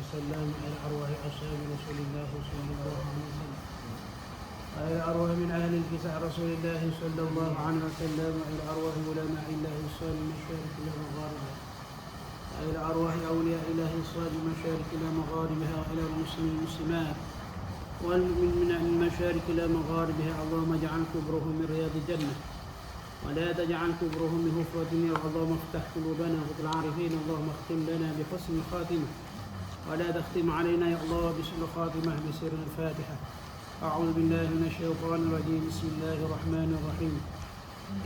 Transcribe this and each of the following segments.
وسلم إلى أرواح أصحاب رسول الله صلى الله عليه وسلم وإلى أرواح من أهل الكساء رسول الله صلى الله عليه وسلم وإلى أرواح علماء الله الصالح المشارك إلى مغاربها وإلى أرواح أولياء الله الصالح المشارك إلى مغاربها وإلى المسلمين المسلمات من المشارك إلى مغاربها. اللهم اجعل كبرهم من رياض الجنة ولا تجعل كبرهم من حفرة النار. اللهم افتح قلوبنا وقت العارفين. اللهم اختم لنا بحسن الخاتمة ولا تختم علينا يا الله بسوء الخاتمة بسر الفاتحة. أعوذ بالله من الشيطان الرجيم. بسم الله الرحمن الرحيم.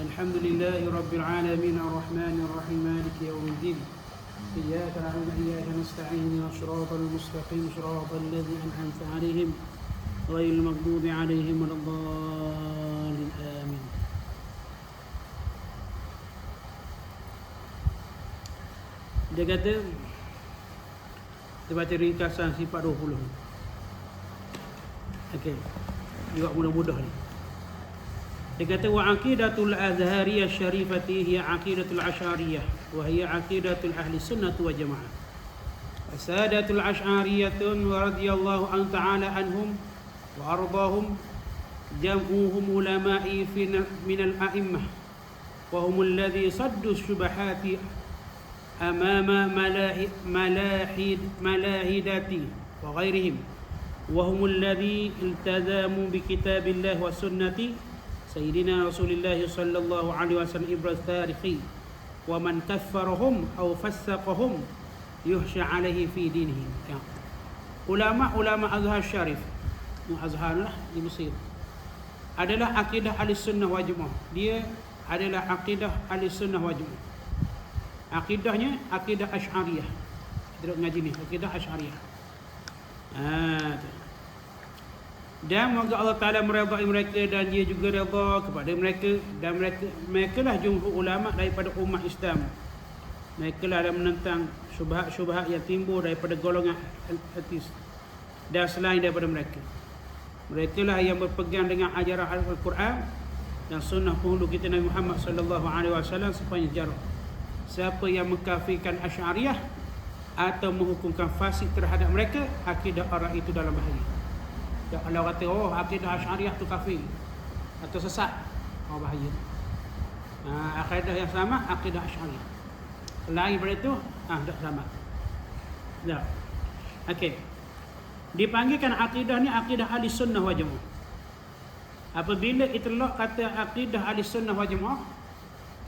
الحمد لله رب العالمين الرحمن الرحيم مالك يوم الدين. إياك نعبد وإياك نستعين صراط المستقيم صراط الذين أنعمت عليهم غير المغضوب عليهم ولا الضالين آمين. Dia kata, kita baca ringkasan sifat 20. Okey, juga mudah-mudah ni. Dia kata wa aqidatul azhariyah syarifati hiya aqidatul asy'ariyah wa hiya aqidatul ahli sunnah wal jamaah. Asadatul asy'ariyatun wa radhiyallahu an ta'ala anhum wa ardahum jam'uhum ulama'i min al-a'immah wa hum alladhi saddu syubahati amama malahidati wa ghairihim wa hum alladhi iltazamu bi kitabillah wa sunnati sayyidina Rasulillah sallallahu alaihi wasallam ibraz tarihi wa man kaffarahum aw fassaqahum yuhsha alaihi fi dinihim. Ya. Ulama Azhar Syarif, Azhar lah di Mesir, adalah akidah Ahlussunnah wal Jamaah. Dia adalah akidah Ahlussunnah wal Jamaah. Akidahnya akidah Asy'ariyah. Kita ngaji ni akidah Asy'ariyah. Dan moga Allah Ta'ala meredai mereka dan dia juga redha kepada mereka. Dan mereka lah jumhur ulama daripada umat Islam. Mereka lah yang menentang syubhat-syubhat yang timbul daripada golongan ateis dan selain daripada mereka. Mereka lah yang berpegang dengan ajaran Al-Quran dan sunnah penghulu kita Nabi Muhammad sallallahu alaihi wasallam sepanjang sejarah. Siapa yang mengkafirkan Asy'ariyah atau menghukumkan fasik terhadap mereka, akidah orang itu dalam bahaya. Kalau kata akidah Asy'ariyah tu kafir atau sesat, bahaya. Akidah yang sama akidah Asy'ariyah. Selain daripada itu, tak sama. Ya. Okey. Dipanggilkan akidah ni akidah ahli sunnah wal jamaah. Apabila itlaq kata akidah ahli sunnah wal jamaah,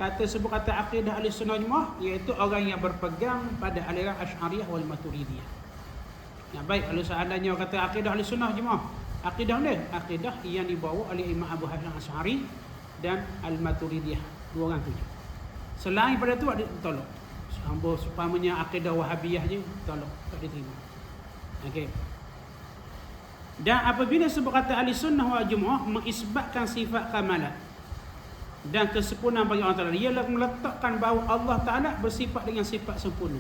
sebut kata akidah ahli sunnah wal jamaah, iaitu orang yang berpegang pada aliran Asy'ariyah wal Maturidiyah. Ya, baik, kalau seandainya kata akidah ahli sunnah wal jamaah, akidah ni akidah yang dibawa oleh Imam Abu Hasan Asy'ari dan Al-Maturidiyah, dua orang tu. Selain pada tu ada tolak. Sambo supamanya akidah Wahabiyah je tolak, tak diterima. Okey. Dan apabila sebut kata ahli sunnah wal jamaah mengisbatkan sifat kamalat dan kesempurnaan bagi Allah Ta'ala, ialah meletakkan bahawa Allah Ta'ala bersifat dengan sifat sempurna,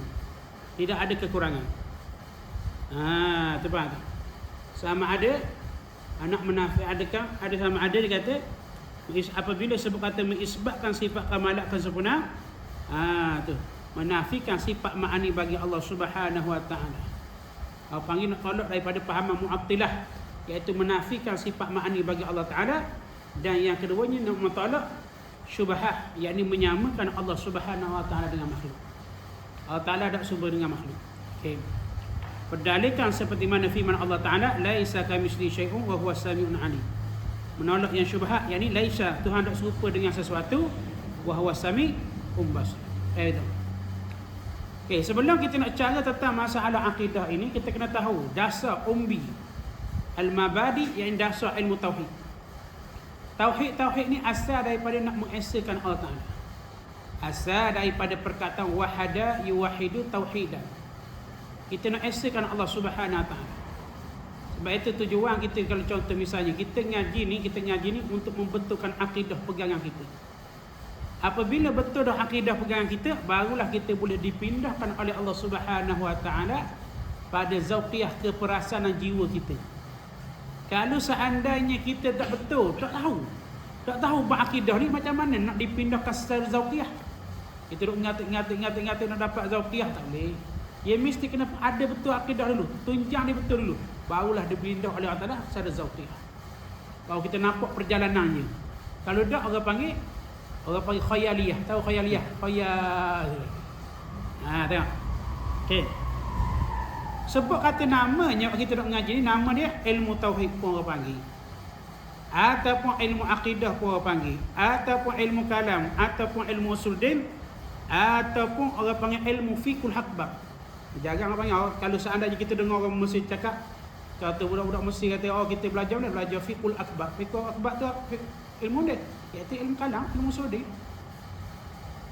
tidak ada kekurangan. Tepat. Sama ada anak menafi ada sama ada dia kata apabila sebut kata mengisbatkan sifat kamalat kesempurnaan, tu menafikan sifat ma'ani bagi Allah Subhanahu wa Ta'ala. Panggil nak tolak daripada pahaman Mu'attilah, iaitu menafikan sifat ma'ani bagi Allah Ta'ala. Dan yang keduanya nak mentolak syubhat, yakni menyamakan Allah Subhanahu wa Ta'ala dengan makhluk. Allah Ta'ala tak sama dengan makhluk. Okey. Berdalilkan seperti mana firman Allah Ta'ala, laisa kamitsli syai'un wa huwas samiul 'alim. Menolak yang syubhat, yakni laisa, Tuhan tak serupa dengan sesuatu, wa huwas samiul basir. Okey, sebelum kita nak cara tentang masalah akidah ini, kita kena tahu dasar umbi al-mabadi, yang dasar ilmu tauhid. Tauhid ni asal daripada nak mengesahkan Allah Ta'ala. Asal daripada perkataan wahada yuwahidu tauhidan. Kita nak esahkan Allah Subhanahu wa Ta'ala. Sebab itu tujuan kita, kalau contoh misalnya kita ngaji ni untuk membentukkan akidah pegangan kita. Apabila betul dah akidah pegangan kita, barulah kita boleh dipindahkan oleh Allah Subhanahu wa Ta'ala pada zauqiyah, keperasaan jiwa kita. Kalau seandainya kita tak betul, tak tahu berakidah ni macam mana nak dipindahkan secara zauqiyah. Kita duk ingat nak dapat zauqiyah, tak boleh. Dia mesti kena ada betul akidah dulu, tunjang dia betul dulu. Barulah dia berlindah oleh Allah Ta'ala secara zauqiyah. Baru kita nampak perjalanannya. Kalau tak orang panggil khayaliyah. Tahu khayaliyah? Khayal. Tengok. Okey. Sebab kata namanya kita nak mengaji ni, nama dia ilmu tauhid pun orang panggil. Ataupun ilmu akidah pun orang panggil. Ataupun ilmu kalam, ataupun ilmu usuluddin, ataupun orang panggil ilmu fiqhul akbar. Jarang orang panggil. Kalau seandainya kita dengar orang Mesir cakap, kata budak-budak Mesir kata, kita belajar mana? Belajar fiqhul akbar. Fiqhul akbar tu ilmu dia, iaitu ilmu kalam, ilmu usuluddin.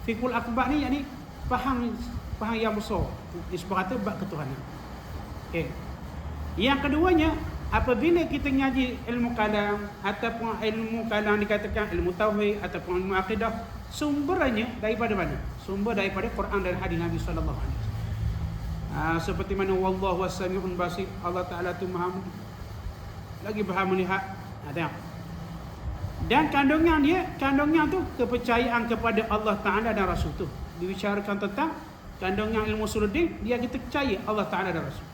Fiqhul akbar ni yakni faham yang besar. Disebut kata bab ketuhanan. Okey. Yang keduanya, apabila kita ngaji ilmu kalam ataupun ilmu kalam dikatakan ilmu tauhid ataupun ilmu akidah, sumbernya daripada mana? Sumber daripada Quran dan hadis Nabi sallallahu alaihi wasallam. Seperti mana wallahu was-sami'un basir, Allah Taala tu Maha melihat. Tengok. Dan kandungan tu kepercayaan kepada Allah Taala dan Rasul tu. Dibicarakan tentang kandungan ilmu usuluddin, dia kita percaya Allah Taala dan Rasul.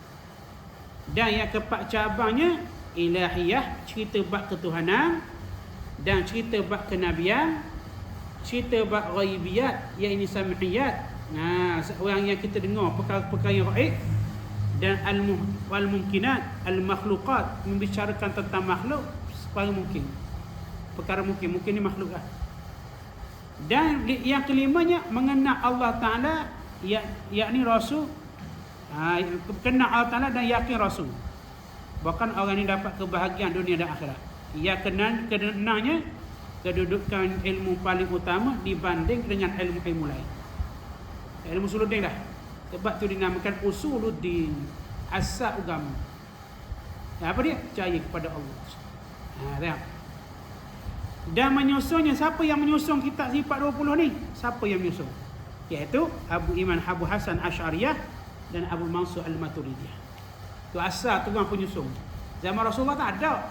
Dan yang keempat cabangnya ilahiyah, cerita bab ketuhanan dan cerita bab kenabian, cerita bab ghaibiyat, iaitu sam'iyat. Orang yang kita dengar perkara-perkara yang gaib, dan al-mumkinat, al-makhluqat, membicarakan tentang makhluk perkara mungkin. Perkara mungkin ni makhluk lah. Dan yang kelimanya mengenal Allah Taala, yakni Rasul. Kenal Allah Ta'ala dan yakin Rasul. Bahkan orang ini dapat kebahagiaan dunia dan akhirat. Ia kenalnya kedudukan ilmu paling utama dibanding dengan ilmu-ilmu lain. Ilmu usuluddin dah. Sebab tu dinamakan usuluddin, asas agama. Apa dia? Percaya kepada Allah. Tengok. Dan menyusunnya, siapa yang menyusun kitab sifat 20 ni? Siapa yang menyusun? Iaitu Abu Hasan Asy'ariyah dan Abu Mansur Al-Maturidiyah. Tu asal tu orang penyusun. Zaman Rasulullah tak ada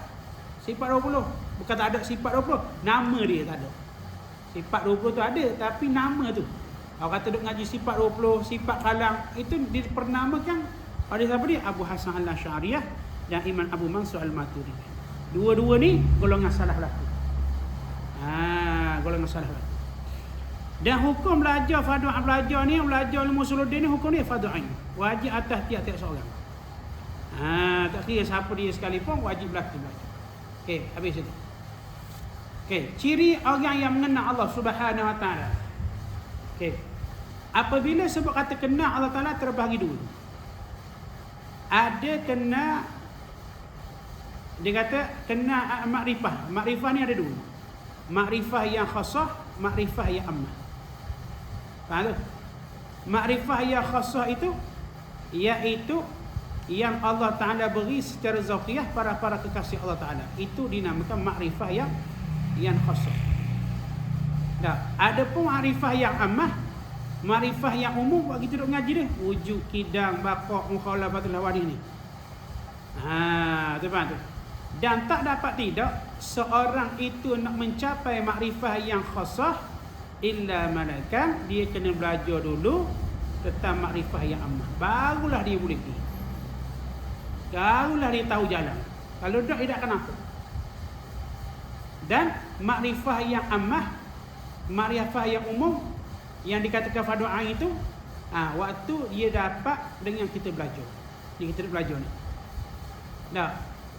sifat 20. Bukan tak ada sifat 20, nama dia tak ada. Sifat 20 tu ada, tapi nama tu. Kalau kata duk ngaji sifat 20, sifat kalam, itu dipernaamakan oleh siapa dia? Abu Hasan Al-Asy'ariyah dan Imam Abu Mansur Al-Maturidiyah. Dua-dua ni golongan salah laku. Golongan salah laku. Dan hukum belajar belajar ilmu usuluddin ni, hukum dia fardu ain. Wajib atas tiap-tiap seorang. Tak kira siapa dia sekalipun, wajib belajar. Okey, habis itu. Okey, ciri orang yang mengenal Allah Subhanahu Wa Taala. Okey. Apabila sebut kata kenal Allah Taala terbahagi dua. Ada kenal, dia kata kenal makrifah. Makrifah ni ada dua. Makrifah yang khasah, makrifah yang ammah. Faham tak? Makrifah yang khasah itu iaitu yang Allah Ta'ala beri secara zauqiyah para kekasih Allah Ta'ala. Itu dinamakan makrifah yang khasah. Ada pun makrifah yang ammah, makrifah yang umum. Buat kita duk ngaji dia, wujud, kidang, baqa', mukhalafatul hawadith ni. Tu faham tu. Dan tak dapat tidak seorang itu nak mencapai makrifah yang khasah illa malakan, dia kena belajar dulu tentang makrifah yang ammah. Barulah dia boleh pergi. Barulah dia tahu jalan. Kalau tak, dia tak akan nampak. Dan makrifah yang ammah, makrifah yang umum yang dikatakan fardu ain itu, waktu dia dapat dengan kita belajar. Kita belajar ni.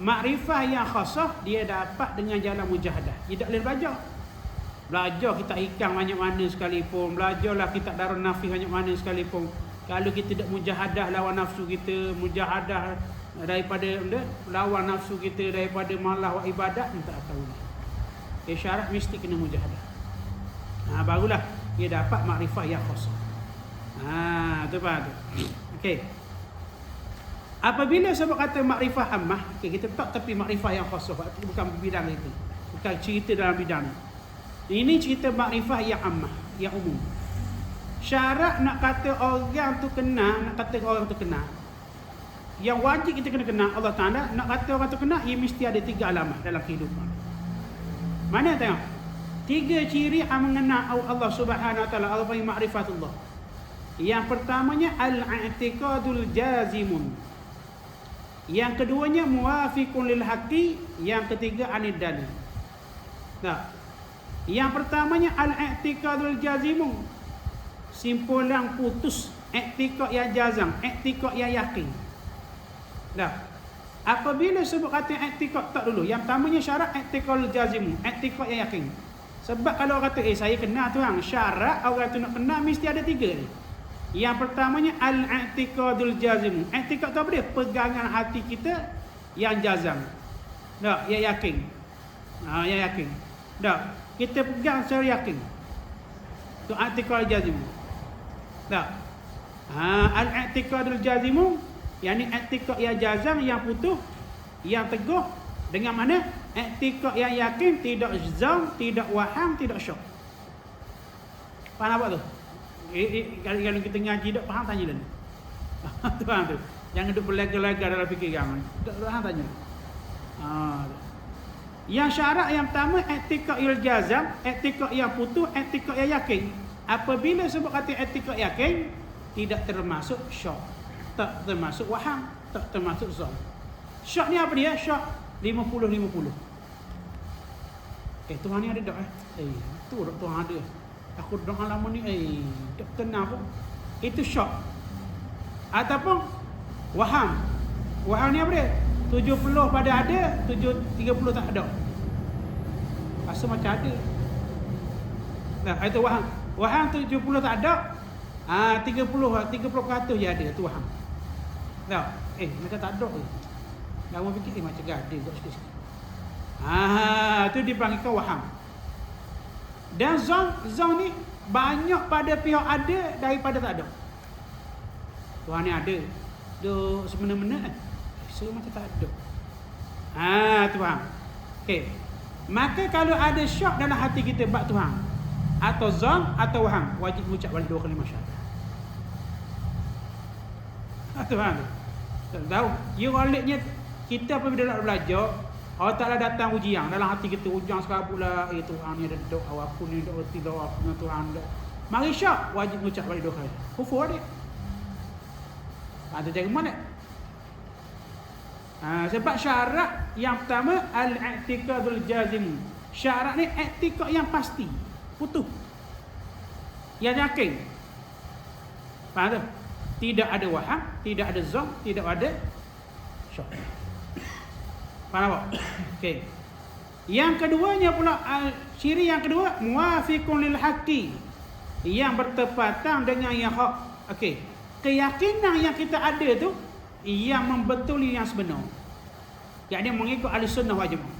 Makrifah yang khasah dia dapat dengan jalan mujahadah. Dia tak boleh belajar. Belajar kitab hikam banyak mana sekalipun, belajarlah kitab Darun Nafis banyak mana sekalipun, kalau kita tak mujahadah lawan nafsu kita, mujahadah daripada lawan nafsu kita daripada malah wa ibadat, tak tahu. Syarat mesti kena mujahadah. Barulah dia dapat makrifah yang khasah. Tu faham tu. Okey. Apabila sebab kata makrifah ammah, kita tak tepi makrifah yang khasah, bukan bidang itu. Bukan cerita dalam bidang ni. Ini cerita makrifah yang ammah, yang umum. Syarat nak kata orang tu kenal, yang wajib kita kena kenal Allah Ta'ala, nak kata orang tu kenal, ia mesti ada 3 alamat dalam kehidupan. Mana tengok? 3 ciri mengenal Allah Subhanahu Wa Ta'ala. Allah panggil ma'rifatullah. Yang pertamanya al-i'tiqadul jazimun. Yang keduanya muwafiqun lil haqqi, yang ketiga anid dalil. Nah, yang pertamanya al-i'tiqadul jazimun. Simpulan putus, i'tiqad yang jazam, i'tiqad yang yakin. Nah, apabila sebut kata i'tiqad tak dulu, yang pertamanya syarat i'tiqadul jazimun, i'tiqad yang yakin. Sebab kalau orang kata saya kenal tuan, syarat orang tu nak kenal mesti ada 3 ni. Yang pertamanya al-i'tiqadul jazim. I'tiqad tu apa dia? Pegangan hati kita yang jazam. Tak, yang yakin. Yang yakin. Tak, kita pegang secara yakin. Tu i'tiqadul jazim. Tak. Al-i'tiqadul jazim, yakni i'tiqad yang jazam, yang putus, yang teguh dengan mana? I'tiqad yang yakin, tidak zam, tidak waham, tidak syak. Faham apa tu? Kalau kita ngaji tak faham tanya dulu. Tuan tu. Jangan duduk berlaga-laga dalam fikiran. Tak faham tanya. Yang syarat yang pertama i'tiqad yang jazam, i'tiqad yang putus, i'tiqad yang yakin. Apabila sebut kata i'tiqad yakin, tidak termasuk syak, tak termasuk waham, tak termasuk zam. Syak ni apa dia? Syak 50-50. Tuhan ni ada tak tu Tuhan ada. Aku doa lama ni tak kenal pun. Itu syak. Ataupun waham. Waham ni apa dia? 70 pada ada, 30 tak ada. Rasa macam ada. Nah, itu waham. Waham 70 tak ada. 30% je ada tu waham. Tahu? Macam tak ada ke? Lama fikir macam ada kot sikit-sikit. Tu dipanggilkan waham. Dan zon ni banyak pada pihak ada daripada tak ada. Tuhan ni ada. Duk semena-mena so macam tak ada. Tuhan. Okey. Maka kalau ada syak dalam hati kita bab Tuhan, atau zon atau waham, wajib ucap balik 2 kali masyarakat. Tuhan. Tak tahu. Ia waliknya kita apabila nak belajar, Allah Ta'ala datang ujian dalam hati kita, ujian sekarang pula, Tuhan ni ada dok, aku ni dok reti dok, aku dengan Tuhan dok. Mari syak, wajib mengucap balik 2 kali. Kufur dia. Ada cara mana? Sebab syarat yang pertama al-i'tiqadul jazim. Syarat ni i'tiqad yang pasti, putus. Yang yakin. Faham tak? Tidak ada waham, tidak ada zam, tidak ada syak. Faham tak? Okey. Yang keduanya pula, ciri yang kedua, muwafiqun lil haqqi, yang bertepatan dengan yang hak. Okey. Keyakinan yang kita ada tu yang membetuli yang sebenar. Yang dia mengikut ahli sunnah wal jamaah.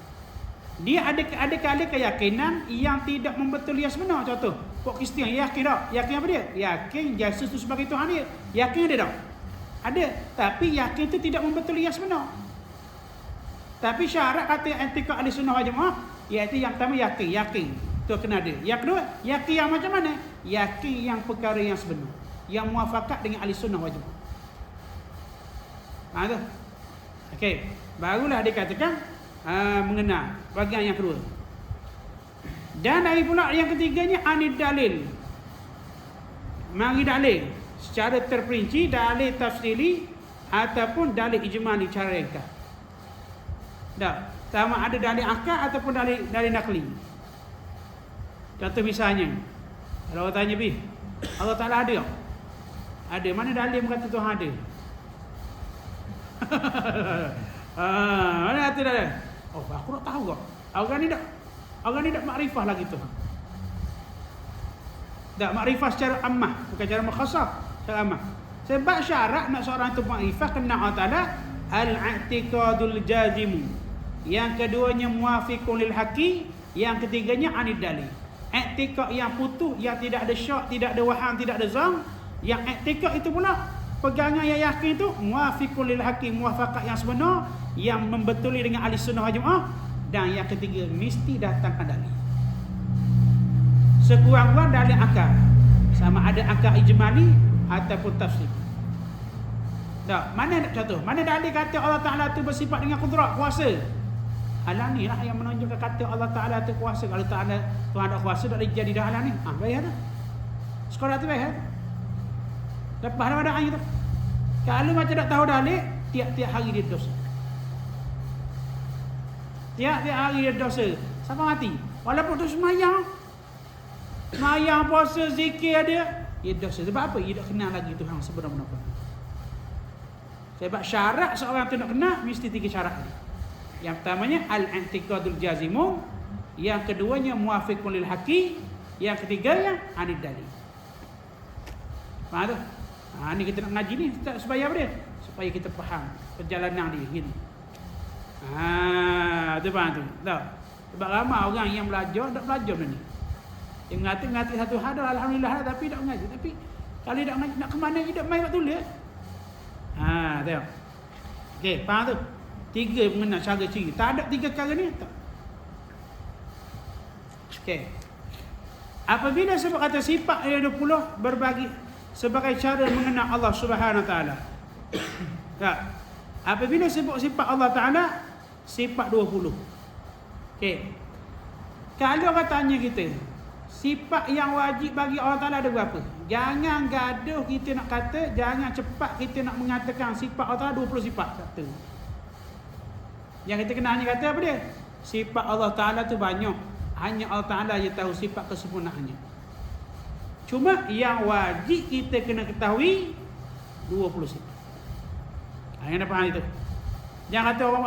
Dia ada keyakinan yang tidak membetuli yang sebenar. Contoh, kok Kristian yakin tak? Yakin apa dia? Yakin Yesus tu sebagai Tuhan dia. Yakin ada tak? Ada. Tapi yakin tu tidak membetuli yang sebenar. Tapi syarat kata i'tiqad ahli sunnah wal jamaah, iaitu yang pertama yakin tu kena ada. Yang kedua, yakin yang macam mana? Yakin yang perkara yang sebenar, yang muafakat dengan ahli sunnah wal jamaah. Tu. Okey, barulah dikatakan mengenal bahagian yang kedua. Dan dari pula yang ketiganya anid dalil. Mari dalil secara terperinci, dalil tafsili ataupun dalil ijmali cara ringkas. Tak, sama ada dalil akal ataupun dalil nakli. Contoh misalnya, kalau orang tanya Allah Ta'ala ada tak? Ada. Mana dalil berkata Tuhan ada? Mana kata dalil? Aku tak tahu kok. Orang ni tak makrifah lagi Tuhan. Tak makrifah secara ammah, bukan secara mukhassas, secara ammah. Sebab syarat nak seorang tu makrifah kena Allah Ta'ala al-i'tiqadul jazim. Yang keduanya muwafiqun lil haqqi, yang ketiganya anid dalil. I'tiqad yang putus, yang tidak ada syak, tidak ada waham, tidak ada zam. Yang i'tiqad itu pula pegangan yang yakin itu muwafiqun lil haqqi, muwafaqah yang sebenar, yang membetuli dengan ahli sunnah wal jamaah. Dan yang ketiga mesti datangkan dalil. Sekurang-kurang dalil akal. Sama ada akal ijmali ataupun tafsir. Tak, mana contoh? Mana dalil kata Allah Ta'ala tu bersifat dengan kudrat, kuasa? Alam ni lah yang menunjukkan kata Allah Ta'ala tu kuasa. Kalau Tuhan ada kuasa tak boleh jadi dah alam ni. Bayar dah. Sekolah tu bayar. Lepas dah tu. Kalau macam tak tahu dalil, tiap-tiap hari dia dosa. Tiap-tiap hari dia dosa. Sampai mati. Walaupun tu semayang, puasa, zikir dia dosa. Sebab apa? Dia tak kenal lagi Tuhan sebenar-benar. Sebab syarat seorang tu nak kenal, mesti 3 syarat ni. Yang pertamanya, al-i'tiqadul jazimu. Yang keduanya, muafiqun lil haqi. Yang ketiganya, anid dalil. Faham tu? Ni kita nak ngaji ni supaya apa dia? Supaya kita faham perjalanan dia gini. Tu faham tu. Tahu? Sebab ramai orang yang belajar tak belajar benda ni. Yang ngati satu hal dah alhamdulillah tapi tak mengaji. Tapi kalau tak mengaji nak ke mana je tak main buat tulis. Tengok. Okey, faham tu? 3 mengenal cara ciri. Tak ada 3 cara ni tak. Okey. Apabila sebab kata sifat ayat 20 berbagi sebagai cara mengenal Allah Subhanahu Wa Taala. Tak. Apabila sebut sifat Allah Taala sifat 20. Okey. Kalau orang tanya kita, sifat yang wajib bagi Allah Taala ada berapa? Jangan gaduh kita nak kata, jangan cepat kita nak mengatakan sifat Allah Taala 20 sifat. Satu. Yang kita kena hanya kata apa dia? Sifat Allah Taala tu banyak. Hanya Allah Ta'ala je tahu sifat kesempurnaannya. Cuma yang wajib kita kena ketahui 20 sifat. Yang dah faham itu. Jangan kata orang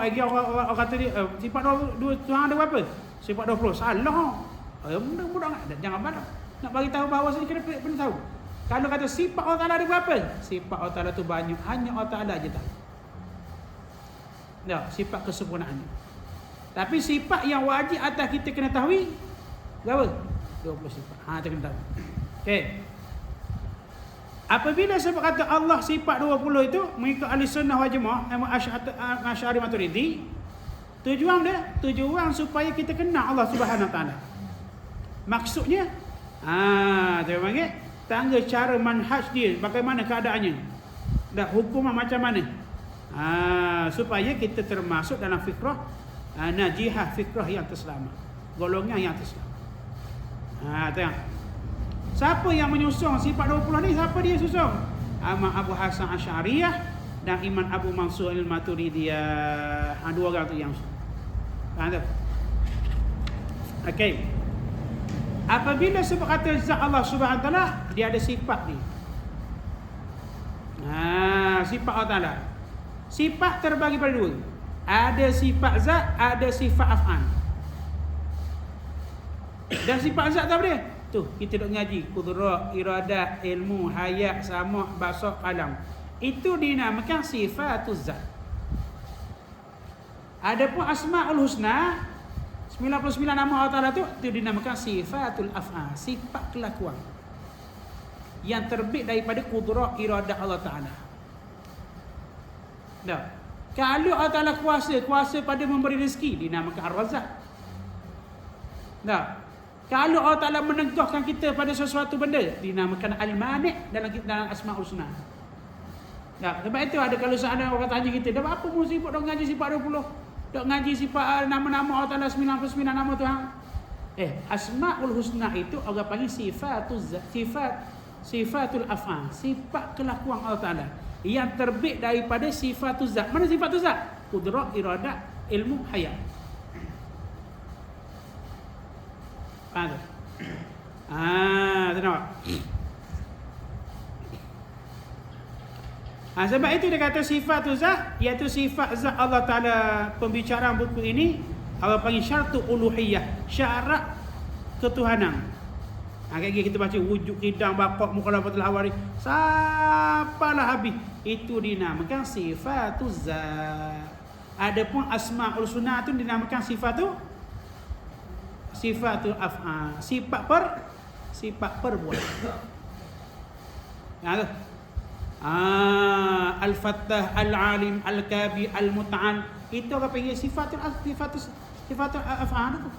kata dia sifat 20 Tuhan ada berapa? Sifat 20. Salah. Mudah-mudah jangan banyak. Nak bagi tahu bahawa saya kena tahu. Kalau kata sifat Allah Ta'ala ada berapa? Sifat Allah Ta'ala tu banyak. Hanya Allah Ta'ala je tahu. Ya, sifat kesempurnaannya. Tapi sifat yang wajib atas kita kena tahu berapa? 20 sifat. Kita kena tahu. Okey. Apabila sebab kata Allah sifat 20 itu mengikut ahli sunnah wal jamaah Asy'ari Maturidi, tujuan supaya kita kenal Allah Subhanahu Wa Taala. Maksudnya dia panggil tangga cara manhaj dia, bagaimana keadaannya. Dan hukuman macam mana. Supaya kita termasuk dalam fikrah najihah, fikrah yang terselamat, golongan yang terselamat. Tengok. Siapa yang menyusung sifat 20 ni? Siapa dia susung? Imam Abu Hasan Asy'ariyah dan Imam Abu Mansur Al-Maturidiyah. Dua orang tu yang faham tak? Okey. Apabila sebab kata zat Allah Subhanahu Wa Taala, dia ada sifat ni. Sifat Allah Taala. Sifat terbagi pada 2. Ada sifat zat, ada sifat af'al. Dan sifat zat apa dia? Tu, kita dok ngaji qudrah, iradah, ilmu, hayat, sama', basar, qalam. Itu dinamakan sifatuz zat. Adapun asmaul husna 99 nama Allah Taala tu dinamakan sifatul af'al, sifat kelakuan. Yang terbit daripada qudrah, iradah Allah Taala. Dah. Kalau Allah Ta'ala kuasa pada memberi rezeki, dinamakan Ar-Razzaq. Nah, kalau Allah Ta'ala menegahkan kita pada sesuatu benda, dinamakan Al-Mani' dalam Asma'ul Husna. Nah, sebab itu ada kalau seandainya orang tanya kita, dah apa musibah dok ngaji sifat 20? Dok ngaji sifat nama-nama Allah Ta'ala 99 nama Tuhan. Asma'ul Husna itu orang panggil sifatul af'al, sifat kelakuan Allah Ta'ala. Yang terbit daripada sifatul zat. Mana sifatul zat? Qudrah, iradah, ilmu, hayat. Faham tak? Nampak? Sebab itu dia kata sifatul zat, iaitu sifat zat Allah Ta'ala. Pembicaraan buku ini Allah panggil syartu uluhiyah, syarat ketuhanan. Kayak kita baca wujud qidam baqaq mukhalafatul hawari sapalah habis, itu dinamakan sifatuz zat. Adapun asmaul husna tu dinamakan sifatul af'al, sifat perbuatan. Al-Fattah, Al-Alim, Al-Kabir, Al-Muta'al, itu apa panggil sifatul af'al tu.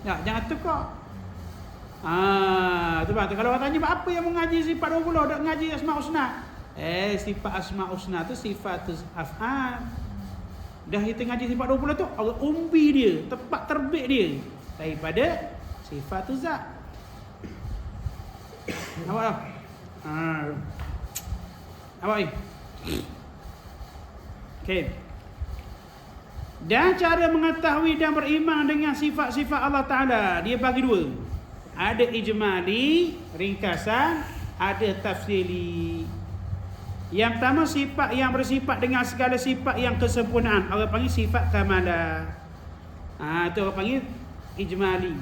Jangan tukar. Kalau orang tanya apa yang mengaji sifat 20, dak ngaji asma husna. Sifat asma husna tu sifatul af'al. Dah kita ngaji sifat 20 tu umbi dia, tempat terbit dia daripada sifatul zat. Nampak tak? Apa ni? Okey. Dan cara mengetahui dan beriman dengan sifat-sifat Allah Ta'ala, dia bagi dua. Ada ijmali, ringkasan, ada tafsili. Yang pertama, sifat yang bersifat dengan segala sifat yang kesempurnaan, orang panggil sifat kamalah. Itu orang panggil ijmali.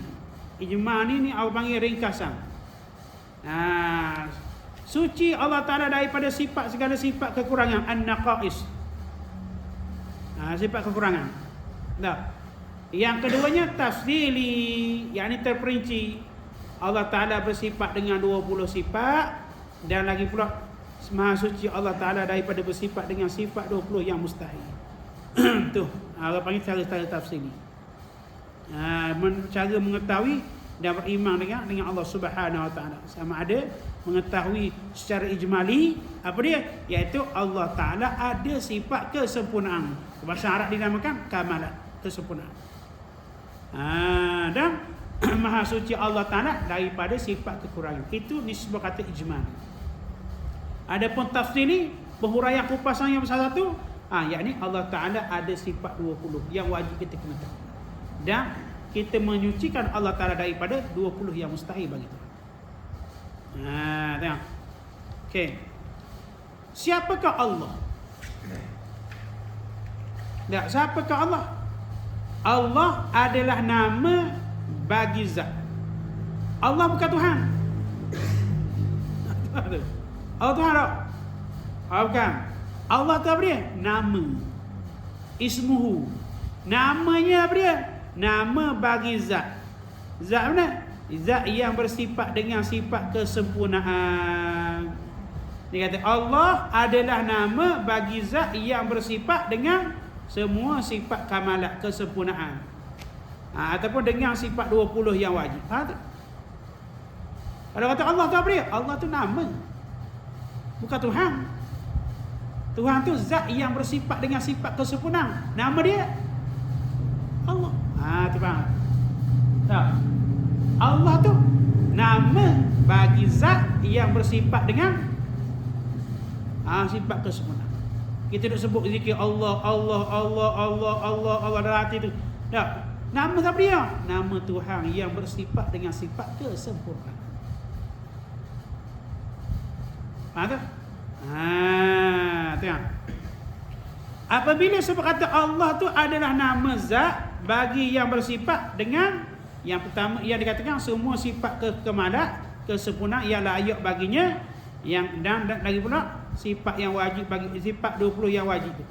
Ijmali ni orang panggil ringkasan. Suci Allah Ta'ala daripada sifat segala sifat kekurangan, an-naqais. Sifat kekurangan. Yang keduanya tafsili, yakni terperinci. Allah Ta'ala bersifat dengan 20 sifat, dan lagi pula Maha suci Allah Ta'ala daripada bersifat dengan sifat 20 yang mustahil. Tu orang panggil cara-cara tafsili. Cara mengetahui dan beriman dengan Allah Subhanahu Wa Ta'ala. Sama ada mengetahui secara ijmali, apa dia? Iaitu Allah Ta'ala ada sifat kesempurnaan. Bahasa Arab dinamakan kamalat, kesempurnaan. Dan Maha suci Allah Ta'ala daripada sifat kekurangan. Itu disebut kata ijmal. Adapun tafsili, penghuraian kupasan yang besar satu, yakni Allah Ta'ala ada sifat 20 yang wajib kita kena tahu. Dan kita menyucikan Allah Ta'ala daripada 20 yang mustahil bagi Tuhan. Tengok. Okey. Siapakah Allah? Siapakah Allah? Allah adalah nama bagi zat. Allah bukan Tuhan. Allah Tuhan tak? Bukan. Allah tu apa dia? Nama. Ismuhu. Namanya apa dia? Nama bagi zat. Zat mana? Zat yang bersifat dengan sifat kesempurnaan. Dia kata Allah adalah nama bagi zat yang bersifat dengan semua sifat kamalat, kesempurnaan. Ataupun dengan sifat 20 yang wajib. Kalau kata Allah tu apa dia? Allah tu nama. Bukan Tuhan. Tuhan tu zat yang bersifat dengan sifat kesempurnaan. Nama dia Allah. Tu faham? Tak? Allah tu nama bagi zat yang bersifat dengan sifat kesempurnaan. Kita nak sebut zikir Allah, Allah, Allah, Allah, Allah, Allah dalam hati tu. Tak? Nama siapa dia? Nama Tuhan yang bersifat dengan sifat kesempurnaan. Faham tak? Tengok. Apabila sebab kata Allah tu adalah nama zat bagi yang bersifat dengan yang pertama, yang dikatakan semua sifat kekemalan, kesempurnaan yang layak baginya, yang dan lagi pula sifat yang wajib bagi, sifat 20 yang wajib tu.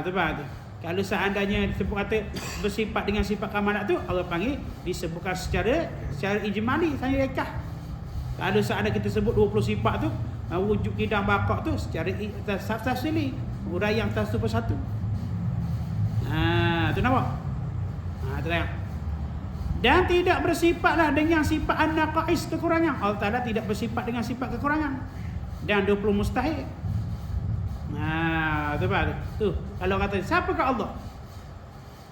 Tepat tu. Kalau seandainya disebut kata bersifat dengan sifat kamalat tu, Allah panggil disebutkan secara ijmali, saya rekah. Kalau seandainya kita sebut 20 sifat tu, wujud kidam bakak tu secara tafsili, uraian satu persatu. Tu nampak? Tu tengok. Dan tidak bersifatlah dengan sifat an-naqais, kekurangan. Allah Ta'ala tidak bersifat dengan sifat kekurangan. Dan 20 mustahil. Tu. Kalau kata siapakah Allah?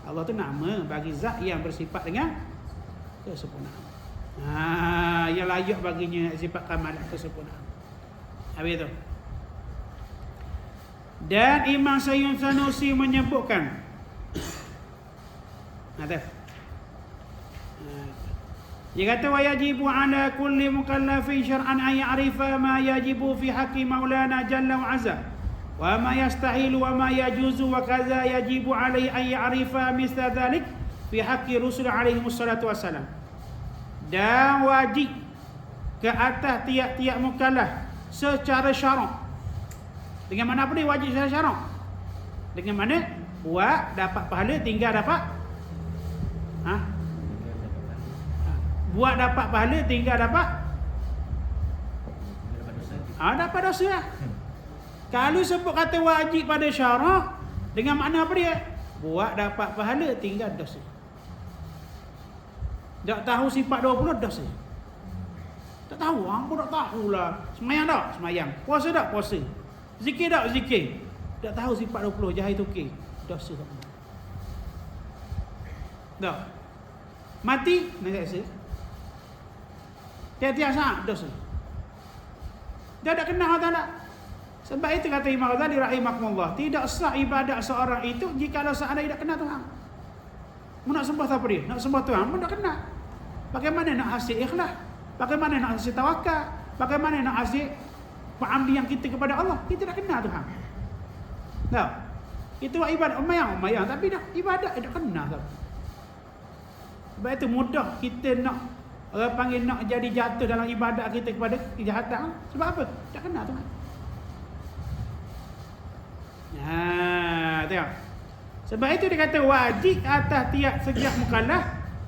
Allah tu nama bagi zat yang bersifat dengan kesempurnaan. Yang layak baginya sifat kamalat, kesempurnaan. Habis tu. Dan Imam Sayyid Sanusi menyebutkan dia kata wa yajibu ala kulli mukallafin syar'an an ya'rifa ma yajibu fi haqqi maulana jalla wa azza wa ma yastahilu wa ma yajuzu wa kadza yajibu alaihi an ya'rifa misla dhalik fi haqqi rusul alaihi wassalatu wassalam. Dan wajib ke atas tiap-tiap mukallaf secara syarak. Dengan mana apa dia wajib secara syarak? Dengan mana buat dapat pahala, tinggal dapat buat dapat pahala, tinggal dapat dapat dosa lah. Kalau sebut kata wajib pada syarak, dengan makna apa dia? Buat dapat pahala, tinggal dosa. Tak tahu sifat 20 dosa. Tak tahu, hangpa tak tahulah. Semayang tak? Semayang. Puasa tak? Puasa. Zikir tak? Zikir. Tak tahu sifat 20, jahil tukir. Dosa tak pernah. Tak. Mati, nak rasa. Tiap-tiap saat dosa. Dia tak kenal Allah Ta'ala. Sebab itu kata Imam Ghazali rahimahullah, tidak sah ibadat seorang itu jika seandainya tidak kenal Tuhan. Nak sembah siapa dia? Nak sembah Tuhan pun tak kenal. Bagaimana nak hasil ikhlas? Bagaimana nak hasil tawakal? Bagaimana nak hasil pengabdian kita kepada Allah? Kita tak kenal Tuhan. Tak? Itu ibadat umayang tapi dah ibadat tak kenal tak. Sebab itu mudah kita nak orang panggil nak jadi jatuh dalam ibadat kita kepada kejahatan. Sebab apa? Tak kenal Tuhan. Tengok. Sebab itu dia kata wajib atas tiap setiap mukallaf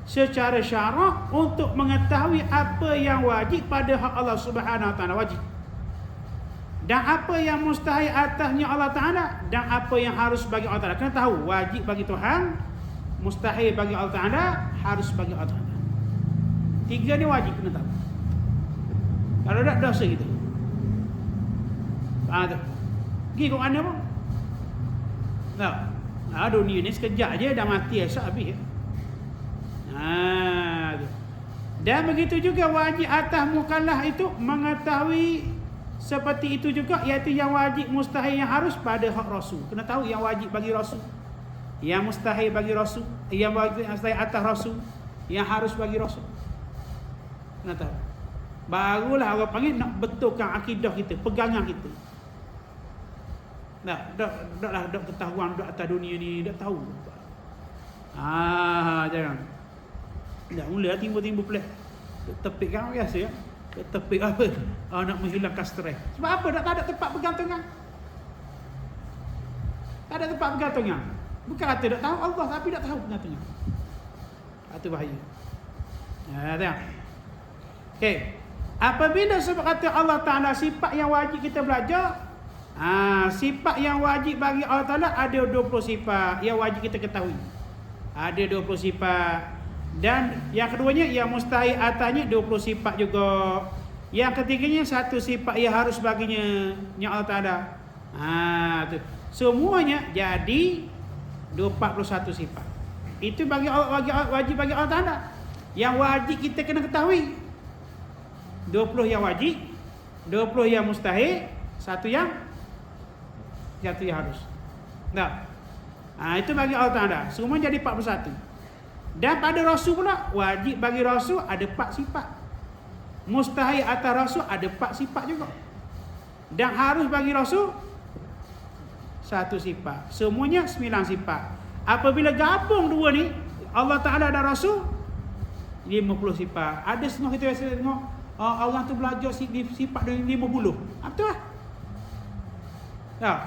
secara syarak untuk mengetahui apa yang wajib pada hak Allah Subhanahu Wa Taala, wajib. Dan apa yang mustahil atasnya Allah Taala dan apa yang harus bagi Allah Taala. Kena tahu wajib bagi Tuhan, mustahil bagi Allah Taala, harus bagi Allah Taala. Tiga ni wajib kena tahu. Kalau tak dosa kita. Faham tak? Pergi ke mana pun. Tak. Dunia ni sekejap je dah mati esok habis. Dan begitu juga wajib atas mukallaf itu mengetahui seperti itu juga, iaitu yang wajib mustahil yang harus pada hak Rasul. Kena tahu yang wajib bagi Rasul, yang mustahil bagi Rasul, yang wajib mustahil atas Rasul, yang harus bagi Rasul. Kena tahu. Barulah orang panggil nak betulkan akidah kita, pegangan kita. Dak ketahuan dak atas dunia ni dak tahu. Jangan. Dak mula timbul-timbul pelik. Tepik kan biasa ya. Tepik apa? Nak menghilangkan stres. Sebab apa? Tak ada tempat pergantungan. Tak ada tempat pergantungan. Bukan kata dak tahu Allah tapi dak tahu pergantungan. Itu bahaya. Tengok. Okey. Apabila sebab kata Allah Taala sifat yang wajib kita belajar, sifat yang wajib bagi Allah Ta'ala ada 20 sifat yang wajib kita ketahui. Ada 20 sifat. Dan yang keduanya yang mustahil atasnya 20 sifat juga. Yang ketiganya satu sifat yang harus baginya yang Allah Ta'ala. Tu. Semuanya jadi 41 sifat. Itu bagi Allah, wajib bagi Allah Ta'ala. Yang wajib kita kena ketahui. 20 yang wajib, 20 yang mustahil, satu yang harus. Tak. Itu bagi Allah Ta'ala. Semua jadi 41. Dan pada Rasul pula, wajib bagi Rasul ada 4 sifat. Mustahil atas Rasul ada 4 sifat juga. Dan harus bagi Rasul 1 sifat. Semuanya 9 sifat. Apabila gabung dua ni, Allah Ta'ala dan Rasul, 50 sifat. Ada setengah kita biasa tengok, Allah tu belajar sifat dari 50. Betul lah. Tak.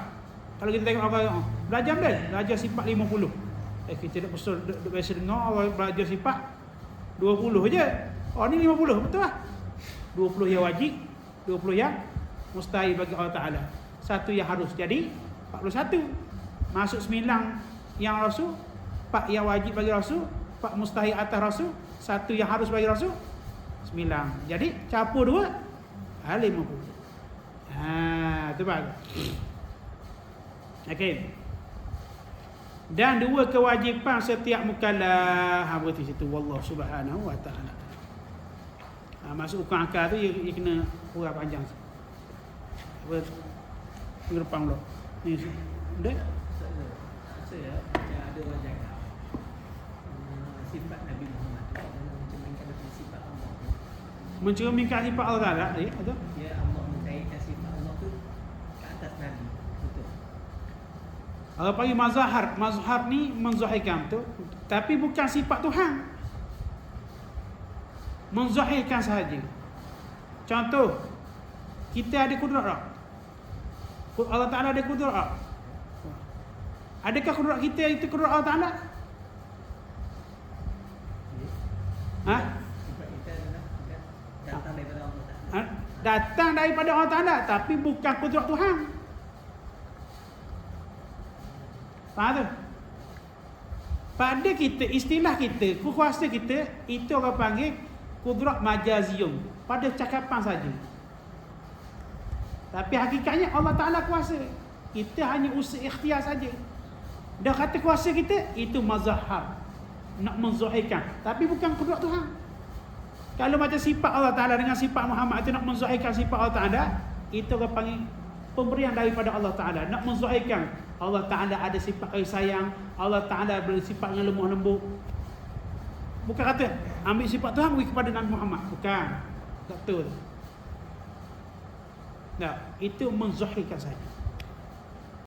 Kalau kita tengok orang belajar sifat 50. Kita dah biasa dengar orang belajar sifat 20 je. Ni 50, betul lah. 20 yang wajib, 20 yang mustahil bagi Allah Ta'ala. Satu yang harus, jadi 41. Masuk 9 yang Rasul, 4 yang wajib bagi Rasul, 4 mustahil atas Rasul, 1 yang harus bagi Rasul, 9. Jadi campur 2, 50. Itu bagus. Okey. Dan 2 kewajipan setiap mukallaf. Berarti situ wallahu subhanahu wa ta'ala. Masuk hukum akal tu dia kena kurang panjang. Apa minggu depan pula. Ni dah. Saya ada orang cakap sifat Nabi Muhammad mencerminkan sifat Allah. Mencerminkan sifat Allah Taala, betul? Ya, Allah mencairkan sifat Allah tu ke atas Nabi. Betul. Kalau panggil mazhar, mazhar ni menzahirkan tu, tapi bukan sifat Tuhan. Menzahirkan sahaja. Contoh, kita ada kudrat tak? Allah Ta'ala ada kudrat tak? Adakah kudrat kita itu kudrat Allah Ta'ala? Sifat kita adalah datang daripada Allah Ta'ala. Datang daripada Allah Ta'ala, tapi bukan kudrat Tuhan. Faham tu? Pada kita, istilah kita, kuasa kita, itu orang panggil kudrat majaziyum, pada cakapan saja. Tapi hakikatnya Allah Ta'ala kuasa. Kita hanya usaha ikhtiar saja. Dah kata kuasa kita, itu mazhar, nak menzahirkan, tapi bukan kudrat Tuhan. Kalau macam sifat Allah Ta'ala dengan sifat Muhammad itu nak menzahirkan sifat Allah Ta'ala, Itu orang panggil pemberian daripada Allah Ta'ala. Nak menzahirkan Allah Ta'ala ada sifat kasih sayang, Allah Ta'ala bersifat yang lemah lembut. Bukan kata ambil sifat Tuhan beri kepada Nabi Muhammad. Bukan. Tak betul. Nah, itu menzahirkan saja.